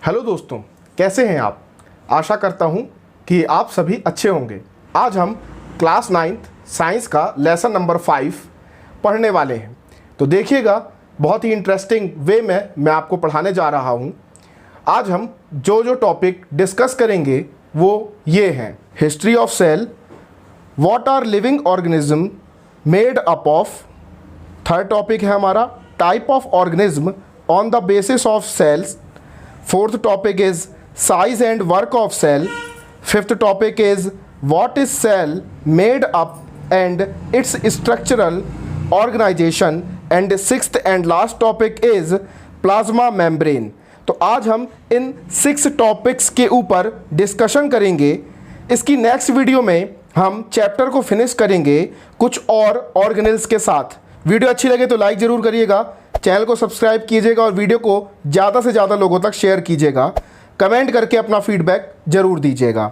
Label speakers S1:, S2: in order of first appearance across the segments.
S1: Hello दोस्तों, कैसे हैं आप। आशा करता हूं कि आप सभी अच्छे होंगे। आज हम क्लास 9th साइंस का लेसन नंबर 5 पढ़ने वाले हैं। तो देखिएगा, बहुत ही इंटरेस्टिंग वे में मैं आपको पढ़ाने जा रहा हूं। आज हम जो टॉपिक डिस्कस करेंगे वो ये हैं: history of cell, what are living organism made up of. Third topic है हमारा type of organism on the basis of cells. Fourth topic is size and work of cell. Fifth topic is what is cell made up and its structural organization. And sixth and last topic is plasma membrane. तो आज हम इन 6 topics के ऊपर discussion करेंगे। इसकी next video में हम chapter को फिनिश करेंगे कुछ और ऑर्गेनेल्स के साथ। वीडियो अच्छी लगे तो लाइक ज़रूर करिएगा, चैनल को सब्सक्राइब कीजिएगा और वीडियो को ज़्यादा से ज़्यादा लोगों तक शेयर कीजिएगा। कमेंट करके अपना फीडबैक ज़रूर दीजिएगा।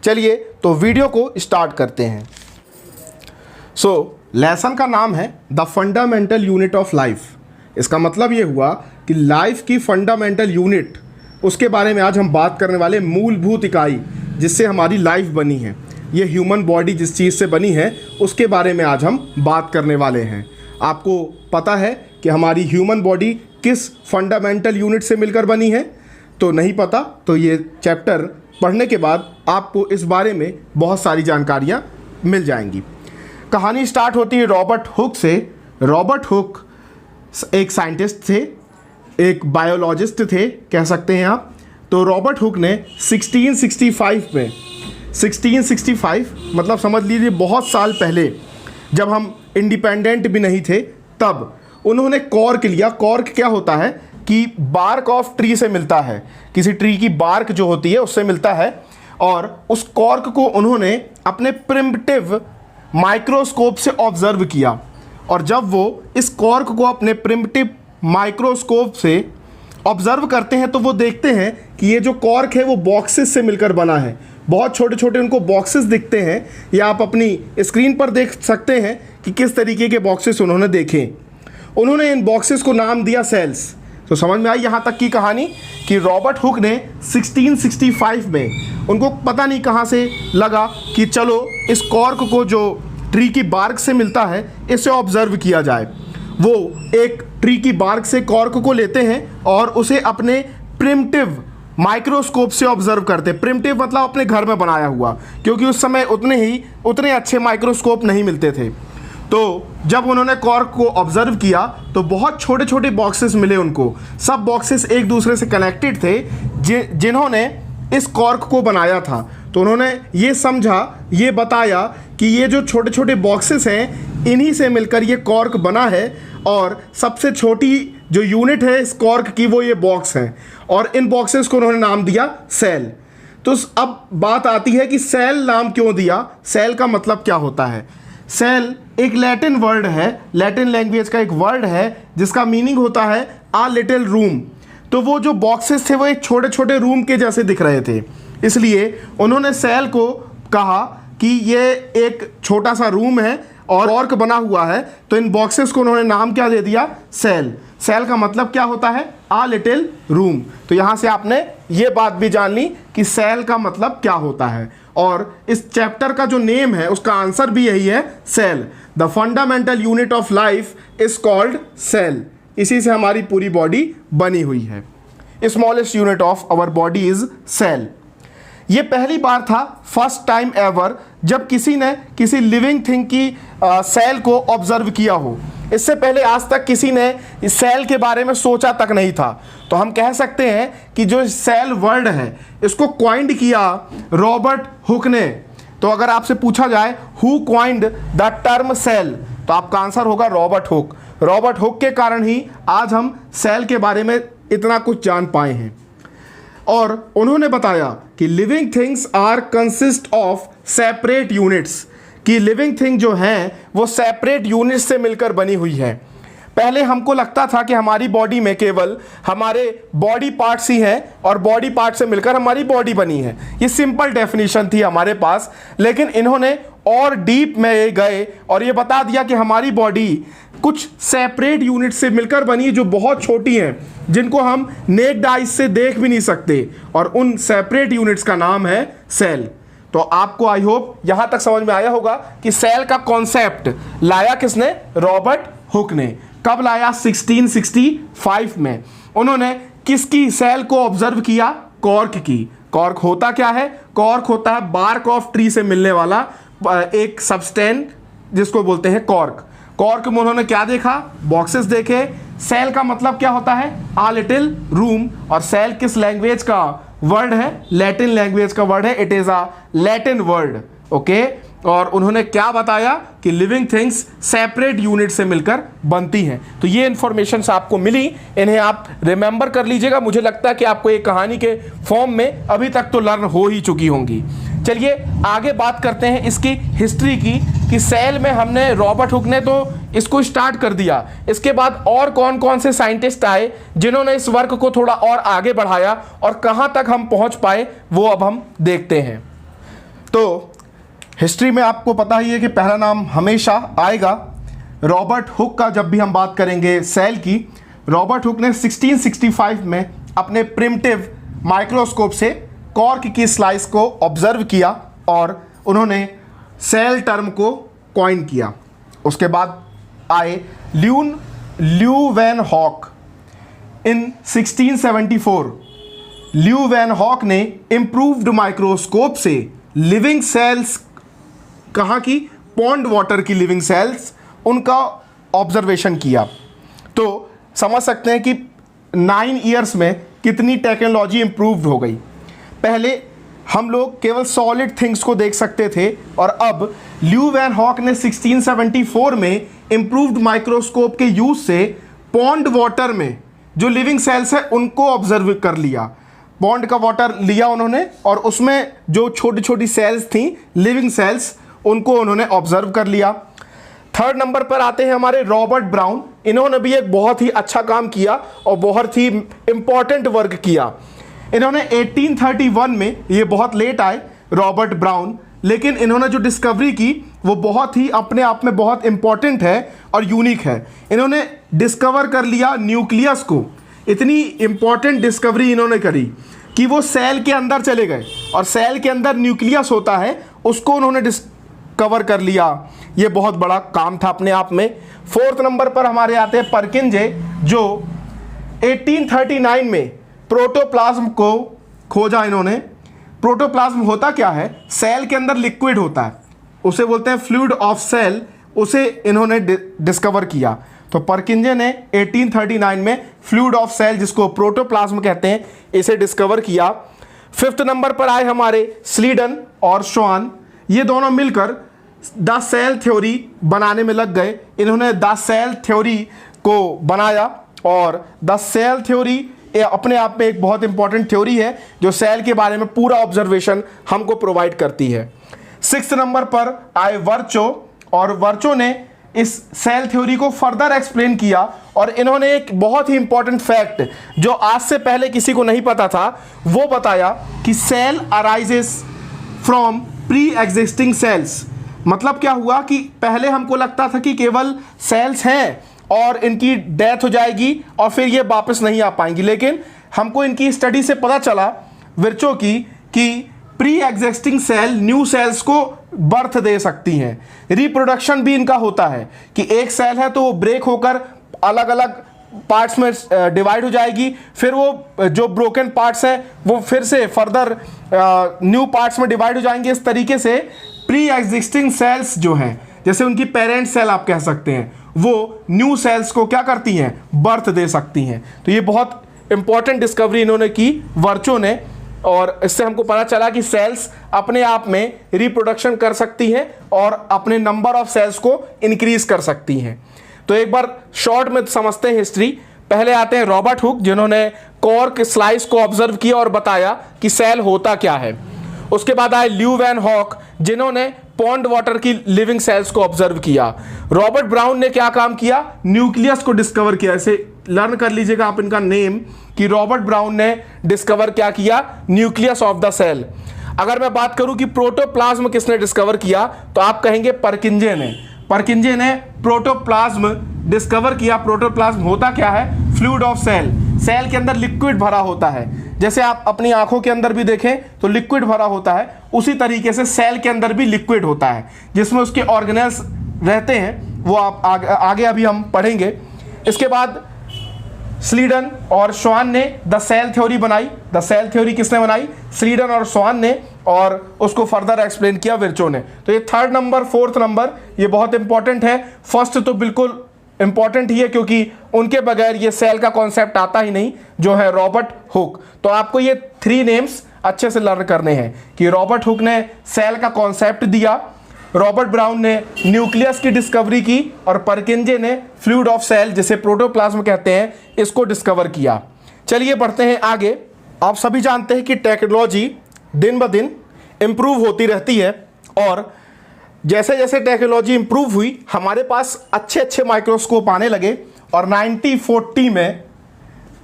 S1: चलिए तो वीडियो को स्टार्ट करते हैं। लेसन का नाम है the fundamental unit of life. इसका मतलब ये हुआ कि लाइफ की फंडामेंटल यूनिट, उसके बारे में आज हम बात करने वाले। मूलभूत इकाई जिससे हमारी लाइफ बनी है, ये ह्यूमन बॉडी जिस चीज़ से बनी है उसके बारे में आज हम बात करने वाले हैं। आपको पता है कि हमारी ह्यूमन बॉडी किस फंडामेंटल यूनिट से मिलकर बनी है? तो नहीं पता तो ये चैप्टर पढ़ने के बाद आपको इस बारे में बहुत सारी जानकारियाँ मिल जाएंगी। कहानी स्टार्ट होती है रॉबर्ट हुक से। रॉबर्ट हुक एक साइंटिस्ट थे, एक बायोलॉजिस्ट थे कह सकते हैं आप। तो रॉबर्ट हुक ने 1665 में, 1665 मतलब समझ लीजिए बहुत साल पहले, जब हम इंडिपेंडेंट भी नहीं थे, तब उन्होंने कॉर्क लिया। कॉर्क क्या होता है कि बार्क ऑफ ट्री से मिलता है, किसी ट्री की बार्क जो होती है उससे मिलता है। और उस कॉर्क को उन्होंने अपने प्रिमिटिव माइक्रोस्कोप से ऑब्जर्व किया। और जब वो इस कॉर्क को अपने प्रिमिटिव माइक्रोस्कोप से ऑब्जर्व करते हैं तो वो देखते हैं कि ये जो कॉर्क है वो बॉक्सेस से मिलकर बना है। बहुत छोटे छोटे उनको बॉक्सेस दिखते हैं, या आप अपनी स्क्रीन पर देख सकते हैं कि किस तरीके के बॉक्सेस उन्होंने देखे। उन्होंने इन बॉक्सेस को नाम दिया सेल्स। तो समझ में आई यहाँ तक की कहानी कि रॉबर्ट हुक ने 1665 में, उनको पता नहीं कहाँ से लगा कि चलो इस कॉर्क को जो ट्री की बार्क से मिलता है इसे ऑब्जर्व किया जाए। वो एक ट्री की बार्क से कॉर्क को लेते हैं और उसे अपने प्रिमिटिव माइक्रोस्कोप से ऑब्जर्व करते। प्रिमिटिव मतलब अपने घर में बनाया हुआ, क्योंकि उस समय उतने अच्छे माइक्रोस्कोप नहीं मिलते थे। तो जब उन्होंने कॉर्क को ऑब्जर्व किया तो बहुत छोटे छोटे बॉक्सेस मिले उनको। सब बॉक्सेस एक दूसरे से कनेक्टेड थे जिन्होंने इस कॉर्क को बनाया था। तो उन्होंने ये समझा, ये बताया कि ये जो छोटे छोटे बॉक्सेस हैं इन्हीं से मिलकर ये कॉर्क बना है, और सबसे छोटी जो यूनिट है इस कॉर्क की वो ये बॉक्स है। और इन बॉक्सेस को उन्होंने नाम दिया सेल। तो अब बात आती है कि सेल नाम क्यों दिया, सेल का मतलब क्या होता है। सेल एक लैटिन वर्ड है, लैटिन लैंग्वेज का एक वर्ड है जिसका मीनिंग होता है आ लिटिल रूम। तो वो जो बॉक्सेस थे वो एक छोटे छोटे रूम के जैसे दिख रहे थे, इसलिए उन्होंने सेल को कहा कि ये एक छोटा सा रूम है और कॉर्क बना हुआ है। तो इन बॉक्सेस को उन्होंने नाम क्या दे दिया, सेल। सेल का मतलब क्या होता है, आ लिटिल रूम। तो यहाँ से आपने ये बात भी जान ली कि सेल का मतलब क्या होता है। और इस चैप्टर का जो नेम है उसका आंसर भी यही है, cell. The fundamental unit of life is called cell. इसी से हमारी पूरी बॉडी बनी हुई है। Smallest unit of our body is cell. ये पहली बार था, फर्स्ट टाइम एवर, जब किसी ने किसी लिविंग थिंग की सेल को ऑब्जर्व किया हो। इससे पहले आज तक किसी ने इस सेल के बारे में सोचा तक नहीं था। तो हम कह सकते हैं कि जो सेल वर्ड है इसको क्वाइंड किया रॉबर्ट हुक ने। तो अगर आपसे पूछा जाए who coined the term cell, तो आपका आंसर होगा रॉबर्ट हुक। रॉबर्ट हुक के कारण ही आज हम सेल के बारे में इतना कुछ जान पाए हैं। और उन्होंने बताया कि living things are consist of separate units, कि लिविंग थिंग जो हैं वो सेपरेट यूनिट्स से मिलकर बनी हुई है। पहले हमको लगता था कि हमारी बॉडी में केवल हमारे बॉडी पार्ट्स ही हैं और बॉडी पार्ट से मिलकर हमारी बॉडी बनी है। ये सिंपल डेफिनेशन थी हमारे पास, लेकिन इन्होंने और डीप में गए और ये बता दिया कि हमारी बॉडी कुछ सेपरेट यूनिट से मिलकर बनी है जो बहुत छोटी हैं, जिनको हम नेक्ड आइज से देख भी नहीं सकते, और उन सेपरेट यूनिट्स का नाम है सेल। तो आपको आई होप यहां तक समझ में आया होगा कि सेल का कॉन्सेप्ट लाया किसने? रॉबर्ट हुक ने। कब लाया? 1665 में। उन्होंने किसकी सेल को ऑब्जर्व किया? कॉर्क की। कॉर्क होता क्या है? कॉर्क होता है बार्क ऑफ ट्री से मिलने वाला एक सब्सटेंस जिसको बोलते हैं कॉर्क। कॉर्क में उन्होंने क्या देखा? बॉक्सेस देखे। सेल का मतलब क्या होता है? आ लिटिल रूम। और सेल किस लैंग्वेज का वर्ड है? लैटिन लैंग्वेज का वर्ड है। It is a Latin word. Okay. और उन्होंने क्या बताया कि लिविंग थिंग्स सेपरेट यूनिट से मिलकर बनती हैं। तो ये इंफॉर्मेशन आपको मिली, इन्हें आप रिमेंबर कर लीजिएगा। मुझे लगता है कि आपको एक कहानी के फॉर्म में अभी तक तो लर्न हो ही चुकी होंगी। चलिए आगे बात करते हैं इसकी हिस्ट्री की, कि सेल में हमने रॉबर्ट हुक ने तो इसको स्टार्ट कर दिया, इसके बाद और कौन कौन से साइंटिस्ट आए जिन्होंने इस वर्क को थोड़ा और आगे बढ़ाया और कहां तक हम पहुंच पाए, वो अब हम देखते हैं। तो हिस्ट्री में आपको पता ही है कि पहला नाम हमेशा आएगा रॉबर्ट हुक का। जब भी हम बात करेंगे सेल की, रॉबर्ट हुक ने 1665 में अपने प्रिमिटिव माइक्रोस्कोप से कॉर्क की स्लाइस को ऑब्जर्व किया और उन्होंने सेल टर्म को कॉइन किया। उसके बाद आए ल्यूवेनहॉक इन 1674। ल्यूवेनहॉक ने इम्प्रूव्ड माइक्रोस्कोप से लिविंग सेल्स, कहाँ की? पॉन्ड वाटर की लिविंग सेल्स, उनका ऑब्जर्वेशन किया। तो समझ सकते हैं कि 9 ईयर्स में कितनी टेक्नोलॉजी इम्प्रूव्ड हो गई। पहले हम लोग केवल सॉलिड थिंग्स को देख सकते थे, और अब ल्यूवेनहॉक ने 1674 में इम्प्रूव्ड माइक्रोस्कोप के यूज से पॉन्ड वाटर में जो लिविंग सेल्स है उनको ऑब्जर्व कर लिया। पॉन्ड का वाटर लिया उन्होंने और उसमें जो छोटी छोटी सेल्स थी, लिविंग सेल्स, उनको उन्होंने ऑब्जर्व कर लिया। थर्ड नंबर पर आते हैं हमारे रॉबर्ट ब्राउन। इन्होंने भी एक बहुत ही अच्छा काम किया और बहुत ही इंपॉर्टेंट वर्क किया। इन्होंने 1831 में, ये बहुत लेट आए रॉबर्ट ब्राउन, लेकिन इन्होंने जो डिस्कवरी की वो बहुत ही अपने आप में बहुत इंपॉर्टेंट है और यूनिक है। इन्होंने डिस्कवर कर लिया न्यूक्लियस को। इतनी इंपॉर्टेंट डिस्कवरी इन्होंने करी कि वो सेल के अंदर चले गए और सेल के अंदर न्यूक्लियस होता है, उसको उन्होंने डिस्कवर कर लिया। ये बहुत बड़ा काम था अपने आप में। फोर्थ नंबर पर हमारे आते हैं परकिंजे, जो 1839 में प्रोटोप्लाज्म को खोजा इन्होंने। प्रोटोप्लाज्म होता क्या है? सेल के अंदर लिक्विड होता है, उसे बोलते हैं फ्लूइड ऑफ सेल, उसे इन्होंने डिस्कवर किया। तो परकिंजे ने 1839 में फ्लूइड ऑफ सेल, जिसको प्रोटोप्लाज्म कहते हैं, इसे डिस्कवर किया। फिफ्थ नंबर पर आए हमारे स्लीडन और श्वान। ये दोनों मिलकर द सेल थ्योरी बनाने में लग गए। इन्होंने द सेल थ्योरी को बनाया और द सेल थ्योरी अपने आप में एक बहुत इंपॉर्टेंट थ्योरी है जो सेल के बारे में पूरा ऑब्जर्वेशन हमको प्रोवाइड करती है। सिक्स्थ नंबर पर आए वर्चो, और वर्चो ने इस सेल थ्योरी को फर्दर एक्सप्लेन किया और इन्होंने एक बहुत ही इंपॉर्टेंट फैक्ट जो आज से पहले किसी को नहीं पता था वो बताया कि cell arises from pre existing cells. मतलब क्या हुआ कि पहले हमको लगता था कि केवल सेल्स हैं और इनकी डेथ हो जाएगी और फिर ये वापस नहीं आ पाएंगी, लेकिन हमको इनकी स्टडी से पता चला विर्चो की कि pre existing cell new cells को बर्थ दे सकती हैं। रिप्रोडक्शन भी इनका होता है कि एक सेल है तो वो ब्रेक होकर अलग अलग पार्ट्स में डिवाइड हो जाएगी, फिर वो जो ब्रोकन पार्ट्स हैं वो फिर से फर्दर न्यू पार्ट्स में डिवाइड हो जाएंगे। इस तरीके से प्री एग्जिस्टिंग सेल्स जो हैं, जैसे उनकी पेरेंट सेल आप कह सकते हैं, वो न्यू सेल्स को क्या करती हैं? बर्थ दे सकती हैं। तो ये बहुत इंपॉर्टेंट डिस्कवरी इन्होंने की वर्चो ने, और इससे हमको पता चला कि सेल्स अपने आप में रिप्रोडक्शन कर सकती हैं और अपने नंबर ऑफ सेल्स को इंक्रीज कर सकती हैं। तो एक बार शॉर्ट में समझते हैं हिस्ट्री। पहले आते हैं रॉबर्ट हुक, जिन्होंने कॉर्क स्लाइस को ऑब्जर्व किया और बताया कि सेल होता क्या है। उसके बाद आए ल्यूवेनहॉक, जिन्होंने पॉन्ड वाटर की लिविंग सेल्स को ऑब्जर्व किया। रॉबर्ट ब्राउन ने क्या काम किया? न्यूक्लियस को डिस्कवर किया। इसे लर्न कर लीजिएगा आप इनका नेम, कि रॉबर्ट ब्राउन ने डिस्कवर क्या किया? Nucleus of the cell. अगर मैं बात करूं कि प्रोटोप्लाज्म किसने डिस्कवर किया, तो आप कहेंगे परकिंजे ने। परकिंजे ने प्रोटोप्लाज्म डिस्कवर किया। प्रोटोप्लाज्म होता क्या है? फ्लूइड ऑफ सेल, सेल के अंदर लिक्विड भरा होता है। जैसे आप अपनी आंखों के अंदर भी देखें तो लिक्विड भरा होता है, उसी तरीके से सेल के अंदर भी लिक्विड होता है जिसमें उसके ऑर्गेनेल्स रहते हैं। वो आप आगे अभी हम पढ़ेंगे। इसके बाद स्लीडन और श्वान ने द सेल थ्योरी बनाई। द सेल थ्योरी किसने बनाई? स्लीडन और श्वान ने, और उसको फर्दर एक्सप्लेन किया विर्चो ने। तो ये थर्ड नंबर, फोर्थ नंबर ये बहुत इंपॉर्टेंट है। फर्स्ट तो बिल्कुल इंपॉर्टेंट ही है क्योंकि उनके बगैर ये सेल का कॉन्सेप्ट आता ही नहीं, जो है रॉबर्ट हुक। तो आपको ये 3 नेम्स अच्छे से लर्न करने हैं कि रॉबर्ट हुक ने सेल का कॉन्सेप्ट दिया, रॉबर्ट ब्राउन ने न्यूक्लियस की डिस्कवरी की, और परकिंजे ने फ्लूइड ऑफ सेल जिसे प्रोटोप्लाज्म कहते हैं इसको डिस्कवर किया। चलिए बढ़ते हैं आगे। आप सभी जानते हैं कि टेक्नोलॉजी दिन ब दिन इम्प्रूव होती रहती है, और जैसे जैसे टेक्नोलॉजी इम्प्रूव हुई हमारे पास अच्छे अच्छे माइक्रोस्कोप आने लगे, और 1940 में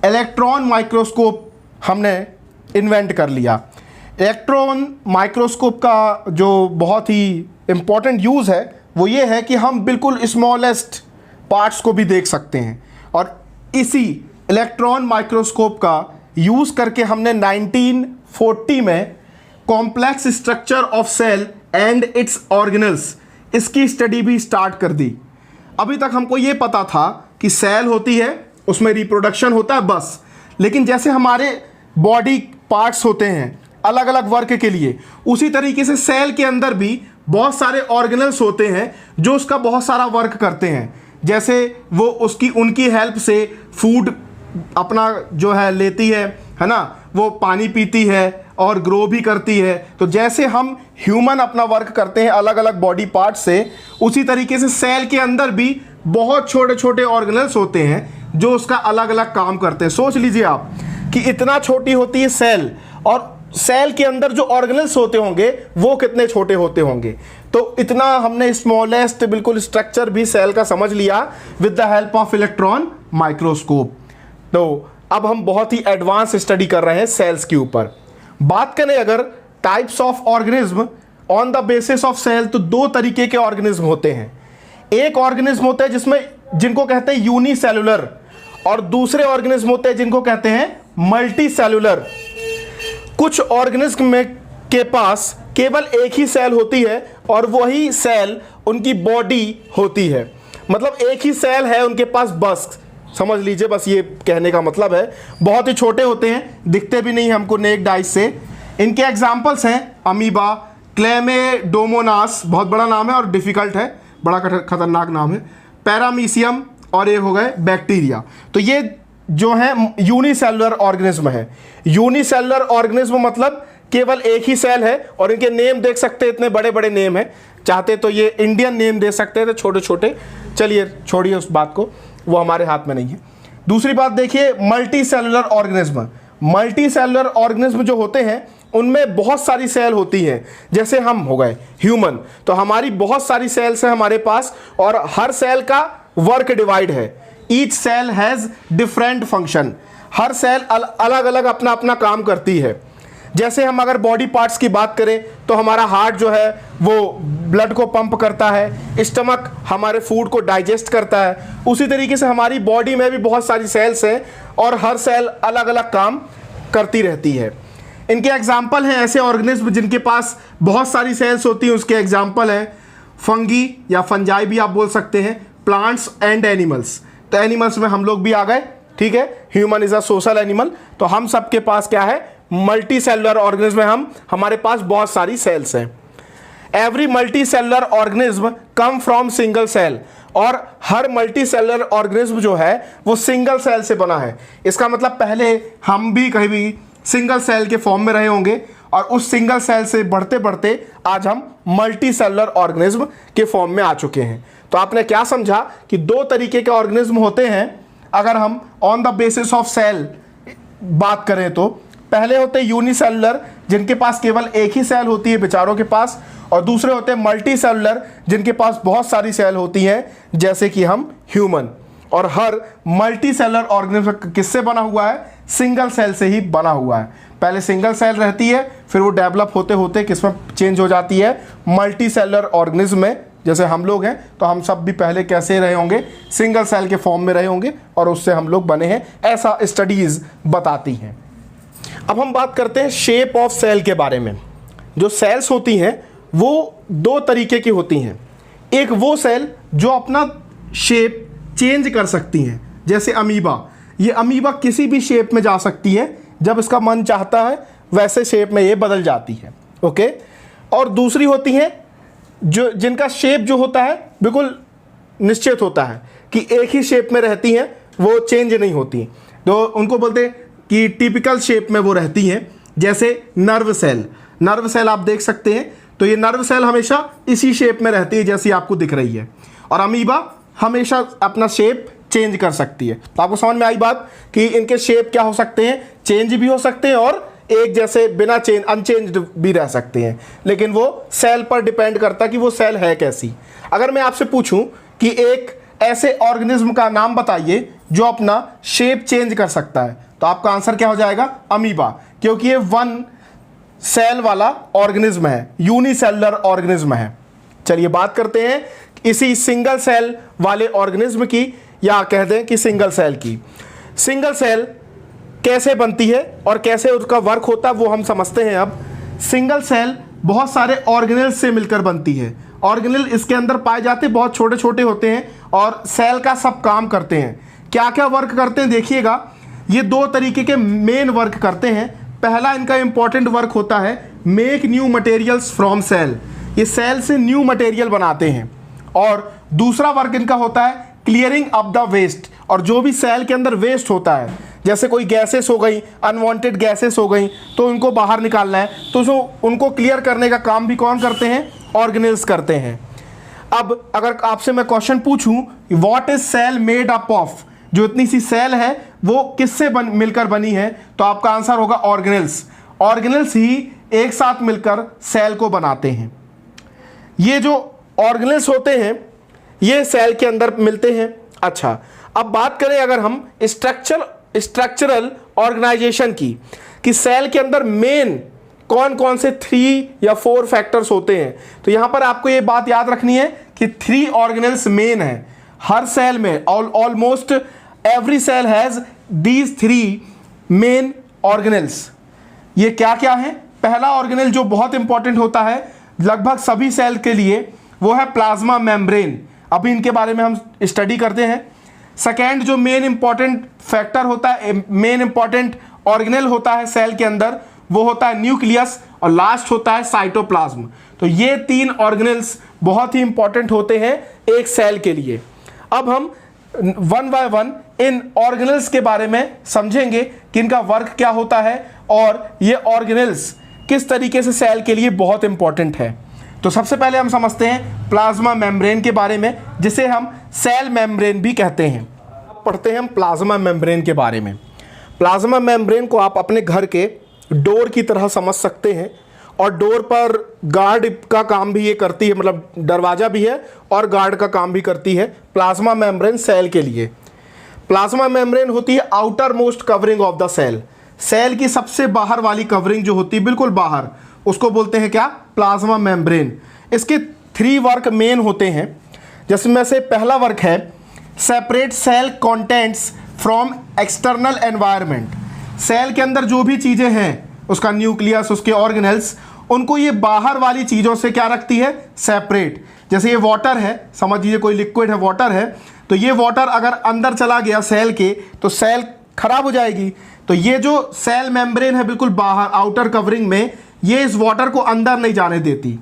S1: इलेक्ट्रॉन माइक्रोस्कोप हमने इन्वेंट कर लिया। इलेक्ट्रॉन माइक्रोस्कोप का जो बहुत ही इम्पॉर्टेंट यूज़ है वो ये है कि हम बिल्कुल स्मॉलेस्ट पार्ट्स को भी देख सकते हैं, और इसी इलेक्ट्रॉन माइक्रोस्कोप का यूज़ करके हमने 1940 में complex structure of cell and its organelles इसकी स्टडी भी स्टार्ट कर दी। अभी तक हमको ये पता था कि सेल होती है, उसमें रिप्रोडक्शन होता है बस, लेकिन जैसे हमारे बॉडी पार्ट्स होते हैं अलग अलग वर्क के लिए, उसी तरीके से सेल के अंदर भी बहुत सारे ऑर्गेनल्स होते हैं जो उसका बहुत सारा वर्क करते हैं। जैसे वो उनकी हेल्प से फूड अपना जो है लेती है ना, वो पानी पीती है और ग्रो भी करती है। तो जैसे हम ह्यूमन अपना वर्क करते हैं अलग अलग बॉडी पार्ट से, उसी तरीके से सेल के अंदर भी बहुत छोटे छोटे ऑर्गेनल्स होते हैं जो उसका अलग अलग काम करते हैं। सोच लीजिए आप कि इतना छोटी होती है सेल, और सेल के अंदर जो ऑर्गेनल्स होते होंगे वो कितने छोटे होते होंगे। तो इतना हमने स्मॉलेस्ट बिल्कुल स्ट्रक्चर भी सेल का समझ लिया with the help of electron microscope. तो अब हम बहुत ही एडवांस स्टडी कर रहे हैं सेल्स के ऊपर। बात करें अगर types of organism on the basis of cell, तो 2 तरीके के ऑर्गेनिज्म होते हैं। एक ऑर्गेनिज्म होते हैं जिनको कहते हैं यूनिसेलुलर, और दूसरे ऑर्गेनिज्म होते हैं जिनको कहते हैं मल्टी सेलुलर। कुछ ऑर्गेनिज्म में के पास केवल एक ही सेल होती है और वही सेल उनकी बॉडी होती है, मतलब एक ही सेल है उनके पास बस, समझ लीजिए, बस ये कहने का मतलब है। बहुत ही छोटे होते हैं, दिखते भी नहीं हमको नेक्ड आइज से। इनके एग्जाम्पल्स हैं अमीबा, क्लेमेडोमोनास, बहुत बड़ा नाम है और डिफिकल्ट है, बड़ा खतरनाक नाम है, पैरामीशियम, और एक हो गए बैक्टीरिया। तो ये जो है यूनिसेलुलर ऑर्गेनिज्म है। यूनिसेलुलर ऑर्गेनिज्म मतलब केवल एक ही सेल है, और इनके नेम देख सकते हैं, इतने बड़े बड़े नेम हैं। चाहते तो ये इंडियन नेम दे सकते हैं, तो छोटे छोटे, चलिए छोड़िए उस बात को, वो हमारे हाथ में नहीं है। दूसरी बात देखिए multi cellular organism. Multi cellular organism जो होते हैं उनमें बहुत सारी सेल होती हैं। जैसे हम हो गए ह्यूमन, तो हमारी बहुत सारी सेल्स हैं हमारे पास, और हर सेल का वर्क डिवाइड है। Each cell has different function, हर सेल अलग अलग अपना अपना काम करती है। जैसे हम अगर बॉडी पार्ट्स की बात करें तो हमारा हार्ट जो है वो ब्लड को पंप करता है, स्टमक हमारे फूड को डाइजेस्ट करता है, उसी तरीके से हमारी बॉडी में भी बहुत सारी सेल्स हैं और हर सेल अलग अलग काम करती रहती है। इनके एग्जाम्पल हैं ऐसे ऑर्गेनिज्म जिनके पास बहुत सारी सेल्स होती हैं, उसके एग्जाम्पल हैं फंगी या फंजाई भी आप बोल सकते हैं, प्लांट्स एंड एनिमल्स। तो एनिमल्स में हम लोग भी आ गए, ठीक है, human is a social animal, तो हम सबके पास क्या है, मल्टी सेलुलर ऑर्गेनिज्म है, हमारे पास बहुत सारी सेल्स हैं। Every multi cellular organism come from single cell, और हर मल्टी सेलुलर ऑर्गेनिज्म जो है वो सिंगल सेल से बना है। इसका मतलब पहले हम भी कहीं भी सिंगल सेल के फॉर्म में रहे होंगे, और उस सिंगल सेल से बढ़ते बढ़ते आज हम मल्टी सेलुलर ऑर्गेनिज्म के फॉर्म में आ चुके हैं। तो आपने क्या समझा कि 2 तरीके के ऑर्गेनिज्म होते हैं अगर हम on the basis of cell बात करें तो। पहले होते हैं यूनिसेलुलर जिनके पास केवल एक ही सेल होती है बेचारों के पास, और दूसरे होते हैं मल्टी सेलुलर जिनके पास बहुत सारी सेल होती हैं जैसे कि हम ह्यूमन। और हर मल्टी सेलुलर ऑर्गेनिज्म किससे बना हुआ है, सिंगल सेल से ही बना हुआ है। पहले सिंगल सेल रहती है, फिर वो डेवलप होते होते किस में चेंज हो जाती है, मल्टी सेलुलर ऑर्गेनिज्म में जैसे हम लोग हैं तो हम सब भी पहले कैसे रहे होंगे, सिंगल सेल के फॉर्म में रहे होंगे और उससे हम लोग बने हैं, ऐसा स्टडीज़ बताती हैं। अब हम बात करते हैं शेप ऑफ सेल के बारे में। जो सेल्स होती हैं वो दो तरीके की होती हैं। एक वो सेल जो अपना शेप चेंज कर सकती हैं, जैसे अमीबा। ये अमीबा किसी भी शेप में जा सकती है, जब इसका मन चाहता है वैसे शेप में ये बदल जाती है। ओके। और दूसरी होती है जो जिनका शेप जो होता है बिल्कुल निश्चित होता है कि एक ही शेप में रहती हैं, वो चेंज नहीं होती, तो उनको बोलते हैं कि टिपिकल शेप में वो रहती हैं। जैसे नर्व सेल, नर्व सेल आप देख सकते हैं, तो ये नर्व सेल हमेशा इसी शेप में रहती है जैसी आपको दिख रही है। और अमीबा हमेशा अपना शेप चेंज कर सकती है। तो आपको समझ में आई बात कि इनके शेप क्या हो सकते हैं, चेंज भी हो सकते हैं और एक जैसे बिना चेंज अनचेंज्ड भी रह सकते हैं, लेकिन वो सेल पर डिपेंड करता है कि वो सेल है कैसी। अगर मैं आपसे पूछूं कि एक ऐसे ऑर्गेनिज्म का नाम बताइए जो अपना शेप चेंज कर सकता है, तो आपका आंसर क्या हो जाएगा, अमीबा, क्योंकि ये वन सेल वाला ऑर्गेनिज्म है, यूनिसेलुलर ऑर्गेनिज्म है। चलिए बात करते हैं इसी सिंगल सेल वाले ऑर्गेनिज्म की, या कह दें कि सिंगल सेल की। सिंगल सेल कैसे बनती है और कैसे उसका वर्क होता है वो हम समझते हैं। अब सिंगल सेल बहुत सारे ऑर्गेनेल्स से मिलकर बनती है। ऑर्गेनेल इसके अंदर पाए जाते हैं, बहुत छोटे छोटे होते हैं और सेल का सब काम करते हैं। क्या क्या वर्क करते हैं देखिएगा, ये दो तरीके के मेन वर्क करते हैं। पहला इनका इंपॉर्टेंट वर्क होता है make new materials from cell, ये सेल से न्यू मटेरियल बनाते हैं। और दूसरा वर्क इनका होता है क्लियरिंग अप द वेस्ट, और जो भी सेल के अंदर वेस्ट होता है, जैसे कोई गैसेस हो गई, अनवांटेड गैसेस हो गई, तो उनको बाहर निकालना है, तो उनको क्लियर करने का काम भी कौन करते हैं, ऑर्गेनेल्स करते हैं। अब अगर आपसे मैं क्वेश्चन पूछूं what is cell made up of, जो इतनी सी सेल है वो किससे मिलकर बनी है, तो आपका आंसर होगा ऑर्गेनेल्स। ऑर्गेनेल्स ही एक साथ मिलकर सेल को बनाते हैं। ये जो ऑर्गेनेल्स होते हैं ये सेल के अंदर मिलते हैं। अच्छा, अब बात करें अगर हम स्ट्रक्चरल ऑर्गेनाइजेशन की, कि सेल के अंदर मेन कौन कौन से 3 या 4 फैक्टर्स होते हैं, तो यहां पर आपको ये बात याद रखनी है कि 3 ऑर्गेनेल्स मेन है हर सेल में। Almost every cell has these 3 main organelles. ये क्या क्या है, पहला ऑर्गेनेल जो बहुत इंपॉर्टेंट होता है लगभग सभी सेल के लिए, वो है प्लाज्मा मेम्ब्रेन। अभी इनके बारे में हम स्टडी करते हैं। सेकेंड जो मेन इंपॉर्टेंट फैक्टर होता है, मेन इंपॉर्टेंट ऑर्गेनेल होता है सेल के अंदर, वो होता है न्यूक्लियस, और लास्ट होता है साइटोप्लाज्म। तो ये 3 ऑर्गेनेल्स बहुत ही इंपॉर्टेंट होते हैं एक सेल के लिए। अब हम one by one in organelles के बारे में समझेंगे कि इनका वर्क क्या होता है और ये ऑर्गेनेल्स किस तरीके से सेल के लिए बहुत इंपॉर्टेंट है। तो सबसे पहले हम समझते हैं प्लाज्मा मेम्ब्रेन के बारे में, जिसे हम सेल मेम्ब्रेन भी कहते हैं। अब पढ़ते हैं हम प्लाज्मा मेम्ब्रेन के बारे में। प्लाज्मा मेम्ब्रेन को आप अपने घर के डोर की तरह समझ सकते हैं, और डोर पर गार्ड का काम भी ये करती है, मतलब दरवाज़ा भी है और गार्ड का काम भी करती है प्लाज्मा मेम्ब्रेन सेल के लिए। प्लाज्मा मेम्ब्रेन होती है outermost covering of the cell, cell की सबसे बाहर वाली कवरिंग जो होती है बिल्कुल बाहर, उसको बोलते हैं क्या, प्लाज्मा मेम्ब्रेन। इसके 3 वर्क मेन होते हैं, जिसमें से पहला वर्क है separate cell contents from external environment. Cell के अंदर जो भी चीज़ें हैं, उसका न्यूक्लियस, उसके ऑर्गेनेल्स, उनको ये बाहर वाली चीज़ों से क्या रखती है, सेपरेट। जैसे ये वाटर है, समझ लीजिए कोई लिक्विड है, वाटर है, तो ये वाटर अगर अंदर चला गया सेल के तो सेल खराब हो जाएगी। तो ये जो सेल मेम्ब्रेन है बिल्कुल बाहर आउटर कवरिंग में, ये इस वाटर को अंदर नहीं जाने देती।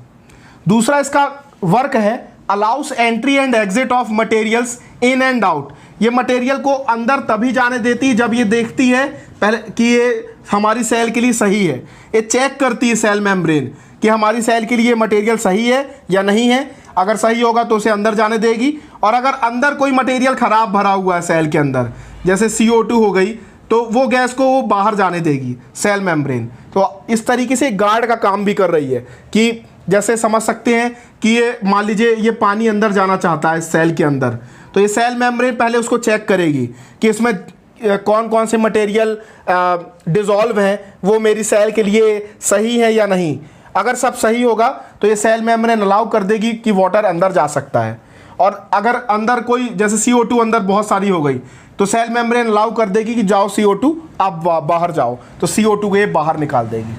S1: दूसरा इसका वर्क है allow us entry and exit of materials in and out. ये मटेरियल को अंदर तभी जाने देती है जब ये देखती है पहले कि ये हमारी सेल के लिए सही है। ये चेक करती है सेल मेम्ब्रेन कि हमारी सेल के लिए मटेरियल सही है या नहीं है। अगर सही होगा तो उसे अंदर जाने देगी, और अगर अंदर कोई मटेरियल ख़राब भरा हुआ है सेल के अंदर, जैसे CO2 हो गई, तो वो गैस को वो बाहर जाने देगी सेल मेम्ब्रेन। तो इस तरीके से गार्ड का काम भी कर रही है, कि जैसे समझ सकते हैं कि ये मान लीजिए ये पानी अंदर जाना चाहता है सेल के अंदर, तो ये सेल मेम्ब्रेन पहले उसको चेक करेगी कि इसमें कौन कौन से मटेरियल डिज़ोल्व हैं, वो मेरी सेल के लिए सही है या नहीं। अगर सब सही होगा तो ये सेल मेम्ब्रेन अलाउ कर देगी कि वाटर अंदर जा सकता है, और अगर अंदर कोई जैसे CO2 अंदर बहुत सारी हो गई तो सेल मेम्ब्रेन अलाउ कर देगी कि जाओ CO2 आप बाहर जाओ, तो CO2 को ये बाहर निकाल देगी।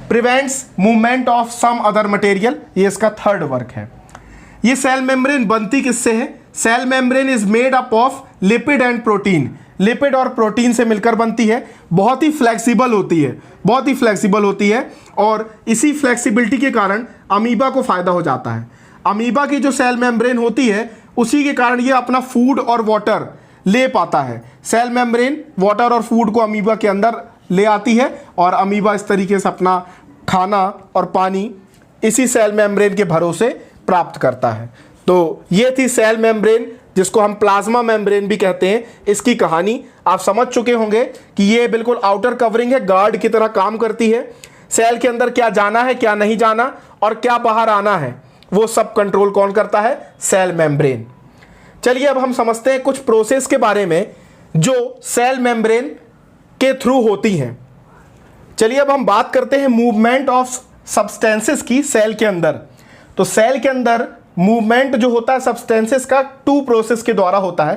S1: Prevents movement of some other material, ये इसका थर्ड वर्क है। ये सेल मेम्ब्रेन बनती किससे है? Cell membrane is made up of lipid and protein, lipid और प्रोटीन से मिलकर बनती है। बहुत ही फ्लेक्सिबल होती है, बहुत ही फ्लेक्सिबल होती है, और इसी फ्लेक्सिबिलिटी के कारण अमीबा को फायदा हो जाता है। अमीबा की जो सेल मेम्ब्रेन होती है उसी के कारण ये अपना फूड और वाटर ले पाता है। सेल मेम्ब्रेन वाटर और फूड को अमीबा के अंदर ले आती है, और अमीबा इस तरीके से अपना खाना और पानी इसी सेल मेम्ब्रेन के भरोसे प्राप्त करता है। तो ये थी सेल मेम्ब्रेन, जिसको हम प्लाज्मा मेम्ब्रेन भी कहते हैं। इसकी कहानी आप समझ चुके होंगे कि ये बिल्कुल आउटर कवरिंग है, गार्ड की तरह काम करती है। सेल के अंदर क्या जाना है, क्या नहीं जाना, और क्या बाहर आना है, वो सब कंट्रोल कौन करता है? Cell membrane. चलिए अब हम समझते हैं कुछ प्रोसेस के बारे में जो सेल मेम्ब्रेन के थ्रू होती हैं। चलिए अब हम बात करते हैं मूवमेंट ऑफ सब्सटेंसेस की सेल के अंदर। तो सेल के अंदर मूवमेंट जो होता है सब्सटेंसेस का 2 प्रोसेस के द्वारा होता है।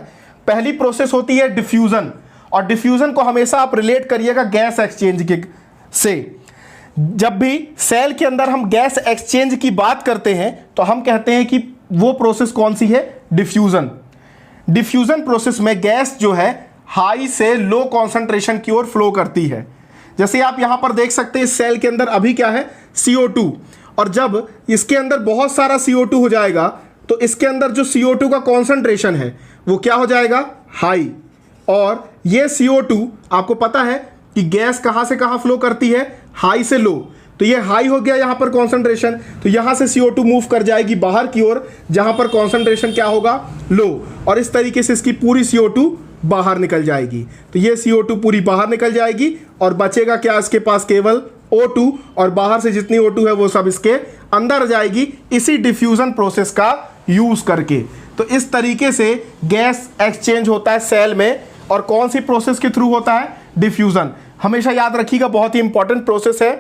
S1: पहली प्रोसेस होती है डिफ्यूजन, और डिफ्यूजन को हमेशा आप रिलेट करिएगा गैस एक्सचेंज के से। जब भी सेल के अंदर हम गैस एक्सचेंज की बात करते हैं तो हम कहते हैं कि वो प्रोसेस कौन सी है? डिफ्यूजन। डिफ्यूजन प्रोसेस में गैस जो है हाई से लो कॉन्सेंट्रेशन की ओर फ्लो करती है। जैसे आप यहां पर देख सकते हैं, इस सेल के अंदर अभी क्या है? CO2, और जब इसके अंदर बहुत सारा CO2 हो जाएगा तो इसके अंदर जो CO2 का कॉन्सेंट्रेशन है वो क्या हो जाएगा? हाई। और ये CO2 आपको पता है कि गैस कहां से कहां फ्लो करती है? हाई से लो। तो ये हाई हो गया यहां पर कॉन्सेंट्रेशन, तो यहां से CO2 मूव कर जाएगी बाहर की ओर, जहां पर कॉन्सेंट्रेशन क्या होगा? लो। और इस तरीके से इसकी पूरी CO2 बाहर निकल जाएगी। तो ये CO2 पूरी बाहर निकल जाएगी, और बचेगा क्या? इसके पास केवल O2, और बाहर से जितनी O2 है वो सब इसके अंदर जाएगी, इसी डिफ्यूजन प्रोसेस का यूज करके। तो इस तरीके से गैस एक्सचेंज होता है सेल में, और कौन सी प्रोसेस के थ्रू होता है? डिफ्यूजन। हमेशा याद रखिएगा, बहुत ही इंपॉर्टेंट प्रोसेस है।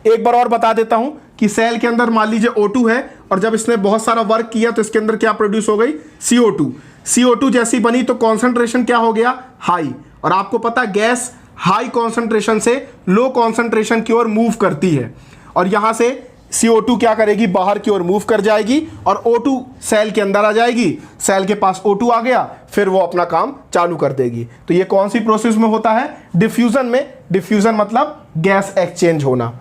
S1: एक बार और बता देता हूं कि सेल के अंदर मान लीजिए O2 है, और जब इसने बहुत सारा वर्क किया तो इसके अंदर क्या प्रोड्यूस हो गई? CO2। CO2 जैसी बनी तो कॉन्सेंट्रेशन क्या हो गया? हाई। और आपको पता है गैस हाई कॉन्सेंट्रेशन से लो कॉन्सेंट्रेशन की ओर मूव करती है, और यहां से CO2 क्या करेगी? बाहर की ओर मूव कर जाएगी, और O2 सेल के अंदर आ जाएगी। सेल के पास O2 आ गया, फिर वो अपना काम चालू कर देगी। तो ये कौन सी प्रोसेस में होता है? डिफ्यूजन में। डिफ्यूजन मतलब गैस एक्सचेंज होना।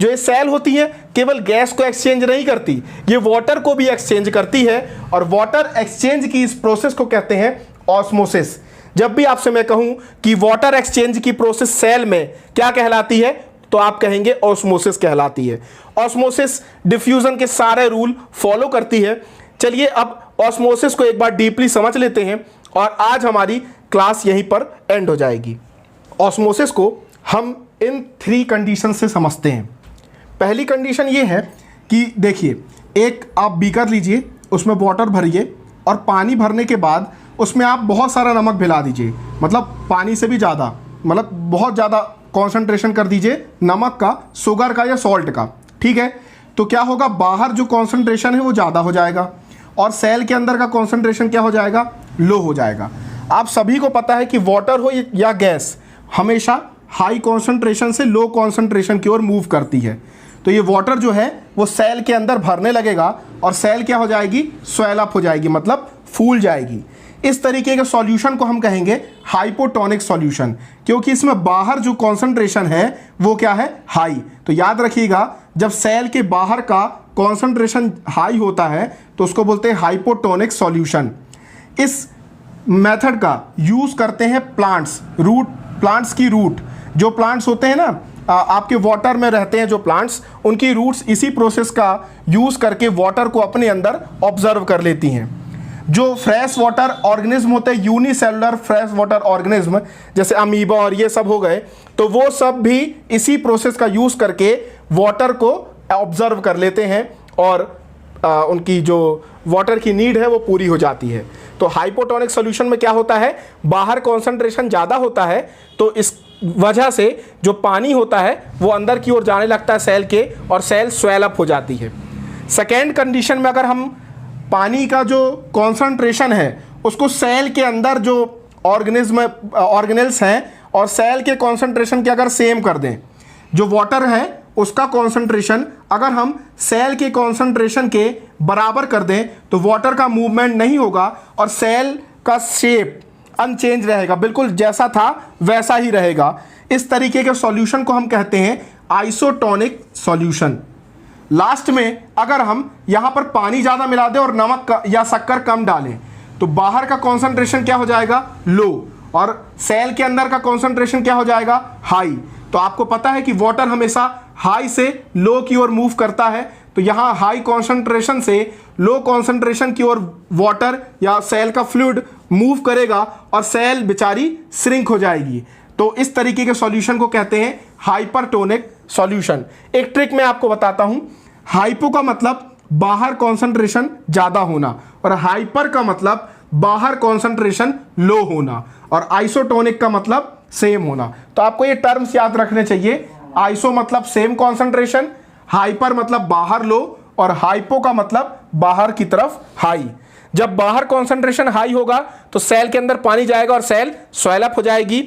S1: जो ये सेल होती है केवल गैस को एक्सचेंज नहीं करती, ये वाटर को भी एक्सचेंज करती है, और वाटर एक्सचेंज की इस प्रोसेस को कहते हैं ऑस्मोसिस। जब भी आपसे मैं कहूं कि वाटर एक्सचेंज की प्रोसेस सेल में क्या कहलाती है, तो आप कहेंगे ऑस्मोसिस कहलाती है। ऑस्मोसिस डिफ्यूजन के सारे रूल फॉलो करती है। चलिए अब ऑस्मोसिस को एक बार डीपली समझ लेते हैं, और आज हमारी क्लास यहीं पर एंड हो जाएगी। ऑस्मोसिस को हम इन 3 कंडीशन से समझते हैं। पहली कंडीशन ये है कि देखिए, एक आप बीकर लीजिए, उसमें वाटर भरिए, और पानी भरने के बाद उसमें आप बहुत सारा नमक मिला दीजिए, मतलब पानी से भी ज़्यादा, मतलब बहुत ज़्यादा कॉन्सेंट्रेशन कर दीजिए नमक का, शुगर का या सॉल्ट का। ठीक है, तो क्या होगा? बाहर जो कॉन्सेंट्रेशन है वो ज़्यादा हो जाएगा, और सेल के अंदर का कॉन्सेंट्रेशन क्या हो जाएगा? लो हो जाएगा। आप सभी को पता है कि वाटर हो या गैस हमेशा हाई कॉन्सेंट्रेशन से लो कॉन्सेंट्रेशन की ओर मूव करती है। तो ये वाटर जो है वो सेल के अंदर भरने लगेगा, और सेल क्या हो जाएगी? स्वेल अप हो जाएगी, मतलब फूल जाएगी। इस तरीके के सॉल्यूशन को हम कहेंगे हाइपोटोनिक सॉल्यूशन, क्योंकि इसमें बाहर जो कॉन्सेंट्रेशन है वो क्या है? हाई। तो याद रखिएगा, जब सेल के बाहर का कॉन्सेंट्रेशन हाई होता है तो उसको बोलते हैं हाइपोटोनिक सॉल्यूशन। इस मेथड का यूज करते हैं प्लांट्स की रूट। जो प्लांट्स होते हैं ना, आपके वाटर में रहते हैं जो प्लांट्स, उनकी रूट्स इसी प्रोसेस का यूज करके वाटर को अपने अंदर ऑब्जर्व कर लेती हैं। जो फ्रेश वाटर ऑर्गेनिज्म होते हैं, यूनिसेलुलर फ्रेश वाटर ऑर्गेनिज्म, जैसे अमीबा और ये सब हो गए, तो वो सब भी इसी प्रोसेस का यूज करके वाटर को ऑब्जर्व कर लेते हैं, और उनकी जो वाटर की नीड है वो पूरी हो जाती है। तो हाइपोटोनिक सॉल्यूशन में क्या होता है? बाहर कॉन्सेंट्रेशन ज़्यादा होता है, तो इस वजह से जो पानी होता है वो अंदर की ओर जाने लगता है सेल के, और सेल स्वेल अप हो जाती है। सेकेंड कंडीशन में अगर हम पानी का जो कॉन्सेंट्रेशन है उसको सेल के अंदर जो ऑर्गेनेल्स हैं और सेल के कॉन्सेंट्रेशन के अगर सेम कर दें, जो वाटर है उसका कॉन्सेंट्रेशन अगर हम सेल के कॉन्सेंट्रेशन के बराबर कर दें तो वाटर का मूवमेंट नहीं होगा और सेल का शेप अनचेंज रहेगा, बिल्कुल जैसा था वैसा ही रहेगा। इस तरीके के सॉल्यूशन को हम कहते हैं आइसोटोनिक सॉल्यूशन। लास्ट में अगर हम यहाँ पर पानी ज़्यादा मिला दें और नमक या शक्कर कम डालें तो बाहर का कॉन्सेंट्रेशन क्या हो जाएगा, लो, और सेल के अंदर का कॉन्सेंट्रेशन क्या हो जाएगा, हाई। तो आपको पता है कि वाटर हमेशा हाई से लो की ओर मूव करता है, तो यहाँ हाई कॉन्सेंट्रेशन से लो कॉन्सेंट्रेशन की ओर वाटर या सेल का फ्लूइड मूव करेगा और सेल बेचारी श्रिंक हो जाएगी। तो इस तरीके के सॉल्यूशन को कहते हैं हाइपरटोनिक सॉल्यूशन। एक ट्रिक मैं आपको बताता हूँ। हाइपो का मतलब बाहर कॉन्सेंट्रेशन ज़्यादा होना और हाइपर का मतलब बाहर कॉन्सेंट्रेशन लो होना, और आइसोटोनिक का मतलब सेम होना। तो आपको ये टर्म्स याद रखने चाहिए। आइसो मतलब सेम कॉन्सेंट्रेशन, हाइपर मतलब बाहर लो, और हाइपो का मतलब बाहर की तरफ हाई। जब बाहर कॉन्सेंट्रेशन हाई होगा तो सेल के अंदर पानी जाएगा और सेल स्वेल अप हो जाएगी।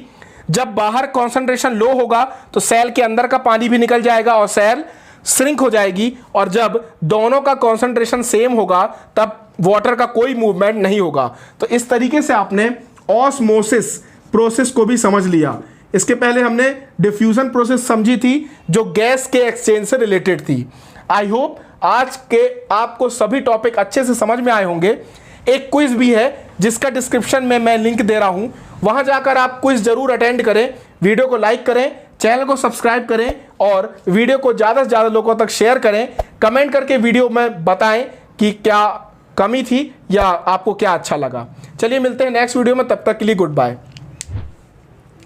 S1: जब बाहर कॉन्सेंट्रेशन लो होगा तो सेल के अंदर का पानी भी निकल जाएगा और सेल श्रिंक हो जाएगी। और जब दोनों का कॉन्सेंट्रेशन सेम होगा तब वाटर का कोई मूवमेंट नहीं होगा। तो इस तरीके से आपने ऑस्मोसिस प्रोसेस को भी समझ लिया। इसके पहले हमने डिफ्यूजन प्रोसेस समझी थी जो गैस के एक्सचेंज से रिलेटेड थी। आई होप आज के आपको सभी टॉपिक अच्छे से समझ में आए होंगे। एक क्विज भी है जिसका डिस्क्रिप्शन में मैं लिंक दे रहा हूं, वहां जाकर आप क्विज जरूर अटेंड करें। वीडियो को लाइक करें, चैनल को सब्सक्राइब करें और वीडियो को ज़्यादा से ज़्यादा लोगों तक शेयर करें। कमेंट करके वीडियो में बताएं कि क्या कमी थी या आपको क्या अच्छा लगा। चलिए मिलते हैं नेक्स्ट वीडियो में, तब तक के लिए गुड बाय।